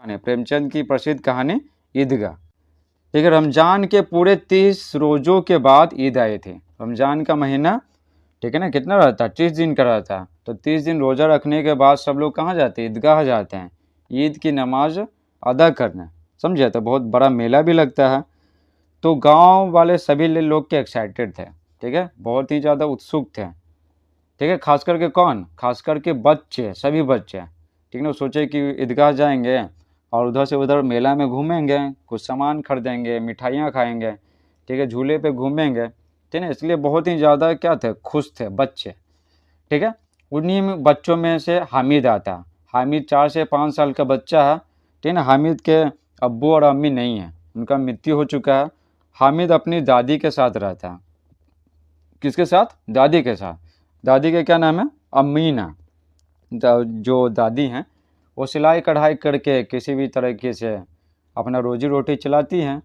प्रेमचंद की प्रसिद्ध कहानी ईदगाह। ठीक है, रमज़ान के पूरे 30 रोज़ों के बाद ईद आए थे। रमज़ान का महीना, ठीक है ना, कितना रहता है? 30 दिन का रहता है। तो 30 दिन रोज़ा रखने के बाद सब लोग कहाँ जाते हैं? ईदगाह जाते हैं ईद की नमाज अदा करने, समझे? तो बहुत बड़ा मेला भी लगता है। तो गांव वाले सभी लोग के एक्साइटेड थे, ठीक है, बहुत ही ज़्यादा उत्सुक थे। ठीक है, खास करके कौन? खास करके बच्चे, सभी बच्चे, ठीक है ना। सोचे कि ईदगाह जाएंगे और उधर से उधर मेला में घूमेंगे, कुछ सामान खरीदेंगे, मिठाइयाँ खाएंगे, ठीक है, झूले पे घूमेंगे, ठीक है। इसलिए बहुत ही ज़्यादा क्या थे? खुश थे बच्चे, ठीक है। उन्हीं में बच्चों में से हामिद आता। हामिद 4 से 5 साल का बच्चा है, ठीक है ना। हामिद के अब्बू और अम्मी नहीं है, उनका मृत्यु हो चुका है। हामिद अपनी दादी के साथ रहता है। किसके साथ? दादी के साथ। दादी का क्या नाम है? अमीना। जो दादी हैं वो सिलाई कढ़ाई करके किसी भी तरीके से अपना रोजी रोटी चलाती हैं,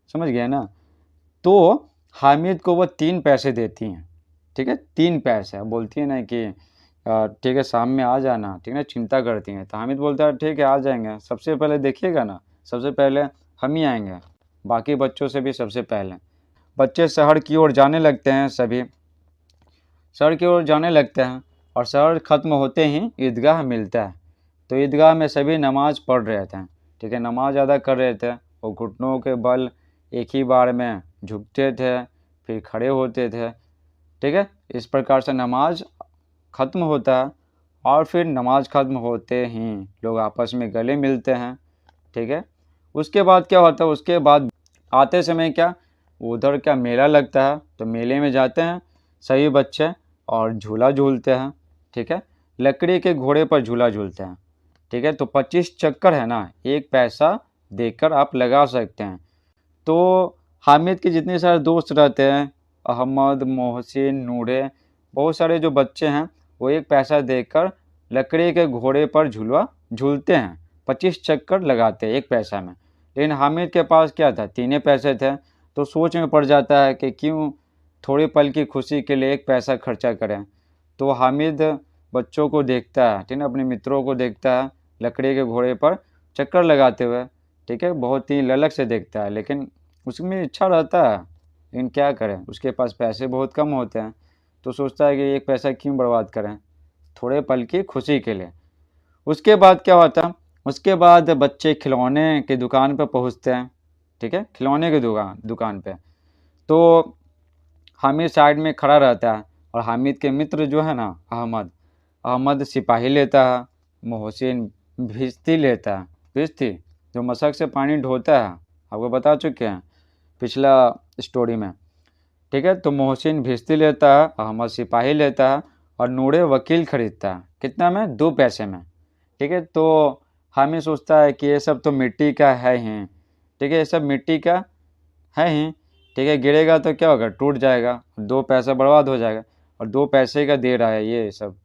समझ गए ना। तो हामिद को वो 3 पैसे देती हैं, ठीक है, 3 पैसे। बोलती है ना कि ठीक है शाम में आ जाना, ठीक है ना, चिंता करती हैं। तो हामिद बोलता है ठीक है आ जाएंगे, सबसे पहले देखिएगा ना, सबसे पहले हम ही आएंगे, बाकी बच्चों से भी सबसे पहले। बच्चे शहर की ओर जाने लगते हैं, सभी शहर की ओर जाने लगते हैं और शहर ख़त्म होते ही ईदगाह मिलता है। तो ईदगाह में सभी नमाज़ पढ़ रहे थे, ठीक है, नमाज़ अदा कर रहे थे। वो घुटनों के बल एक ही बार में झुकते थे, फिर खड़े होते थे, ठीक है। इस प्रकार से नमाज ख़त्म होता है और फिर नमाज ख़त्म होते ही लोग आपस में गले मिलते हैं, ठीक है। उसके बाद क्या होता है? उसके बाद आते समय क्या, उधर क्या मेला लगता है, तो मेले में जाते हैं सभी बच्चे और झूला झूलते हैं, ठीक है। लकड़ी के घोड़े पर झूला झूलते हैं, ठीक है। तो 25 चक्कर है ना, 1 पैसा देकर आप लगा सकते हैं। तो हामिद के जितने सारे दोस्त रहते हैं, अहमद, मोहसिन, नूरे, बहुत सारे जो बच्चे हैं वो 1 पैसा देकर लकड़ी के घोड़े पर झूला झूलते हैं, 25 चक्कर लगाते हैं 1 पैसा में। लेकिन हामिद के पास क्या था? 3 पैसे थे। तो सोच में पड़ जाता है कि क्यों थोड़े पल की खुशी के लिए 1 पैसा खर्चा करें। तो हामिद बच्चों को देखता है, ठीक है, अपने मित्रों को देखता है लकड़ी के घोड़े पर चक्कर लगाते हुए, ठीक है, बहुत ही ललक से देखता है। लेकिन उसमें इच्छा रहता है, लेकिन क्या करें, उसके पास पैसे बहुत कम होते हैं। तो सोचता है कि 1 पैसा क्यों बर्बाद करें थोड़े पल की खुशी के लिए। उसके बाद क्या होता? उसके बाद बच्चे खिलौने की दुकान पर पहुंचते हैं, ठीक है, खिलौने की दुकान पे। तो हामिद साइड में खड़ा रहता है और हामिद के मित्र जो है ना, अहमद, अहमद सिपाही लेता है, मोहसिन भिश्ती लेता है, भिश्ती जो मशक से पानी ढोता है, आपको बता चुके हैं पिछला स्टोरी में, ठीक है। तो मोहसिन भिश्ती लेता है, अहमद सिपाही लेता है और नूरे वकील खरीदता है। कितना में? 2 पैसे में, ठीक है। तो हामिद सोचता है कि ये सब तो मिट्टी का है ही, ठीक है, ये सब मिट्टी का है ही, ठीक है, गिरेगा तो क्या होगा? टूट जाएगा, 2 पैसा बर्बाद हो जाएगा और 2 पैसे का दे रहा है ये सब,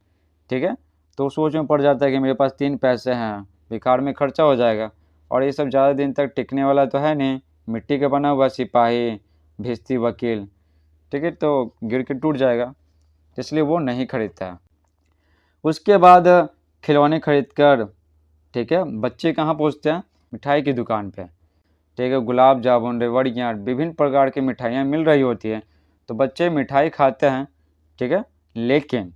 ठीक है। तो सोच में पड़ जाता है कि मेरे पास 3 पैसे हैं, बेकार में खर्चा हो जाएगा और ये सब ज़्यादा दिन तक टिकने वाला तो है नहीं, मिट्टी का बना हुआ सिपाही, भिश्ती, वकील, ठीक है, तो गिर के टूट जाएगा, इसलिए वो नहीं खरीदता है। उसके बाद खिलौने खरीद कर, ठीक है, बच्चे कहाँ पहुँचते हैं? मिठाई की दुकान पे, ठीक है, गुलाब जामुन, रेवड़ियाँ, विभिन्न प्रकार की मिठाइयाँ मिल रही होती हैं। तो बच्चे मिठाई खाते हैं, ठीक है, लेकिन,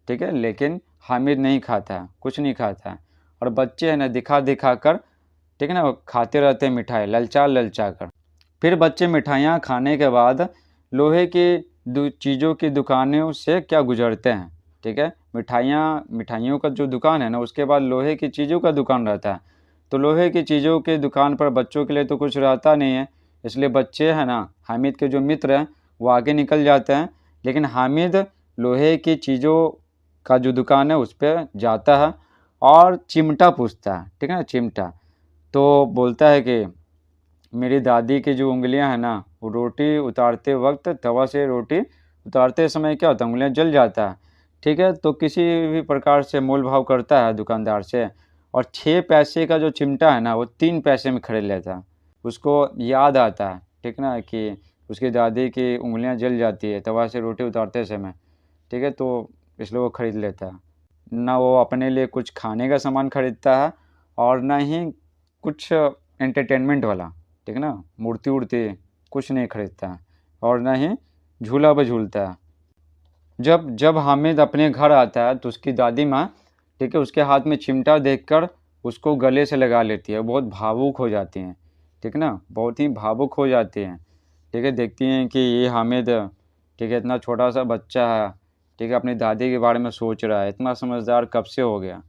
ठीक है, लेकिन हामिद नहीं खाता है, कुछ नहीं खाता है। और बच्चे हैं ना दिखा दिखा कर, ठीक है ना, वो खाते रहते हैं मिठाई ललचा ललचा कर। फिर बच्चे मिठाइयाँ खाने के बाद लोहे की चीज़ों की दुकानों से क्या गुजरते हैं, ठीक है, मिठाइयों का जो दुकान है ना, उसके बाद लोहे की चीज़ों का दुकान रहता है। तो लोहे की चीज़ों की दुकान पर बच्चों के लिए तो कुछ रहता नहीं है, इसलिए बच्चे हैं ना, हामिद के जो मित्र हैं वो आगे निकल जाते हैं। लेकिन हामिद लोहे की चीज़ों का जो दुकान है उस पर जाता है और चिमटा पूछता है, ठीक है ना, चिमटा। तो बोलता है कि मेरी दादी की जो उंगलियां हैं ना, वो रोटी उतारते वक्त तवा से रोटी उतारते समय क्या होता है? उंगलियां जल जाता है, ठीक है। तो किसी भी प्रकार से मोल भाव करता है दुकानदार से और 6 पैसे का जो चिमटा है ना वो 3 पैसे में खरीद लेता है। उसको याद आता है, ठीक ना, कि उसकी दादी की उंगलियां जल जाती है तवा से रोटी उतारते समय, ठीक है, तो इसलिए वो ख़रीद लेता है। ना वो अपने लिए कुछ खाने का सामान खरीदता है और ना ही कुछ एंटरटेनमेंट वाला, ठीक है ना, मूर्ति उड़ती कुछ नहीं खरीदता और ना ही झूला पर झूलता। जब जब हामिद अपने घर आता है तो उसकी दादी माँ, ठीक है, उसके हाथ में चिमटा देखकर उसको गले से लगा लेती है, बहुत भावुक हो जाती हैं, ठीक है ना, बहुत ही भावुक हो जाती हैं, ठीक है, देखती हैं कि ये हामिद, ठीक है, इतना छोटा सा बच्चा है, ठीक है, अपनी दादी के बारे में सोच रहा है, इतना समझदार कब से हो गया।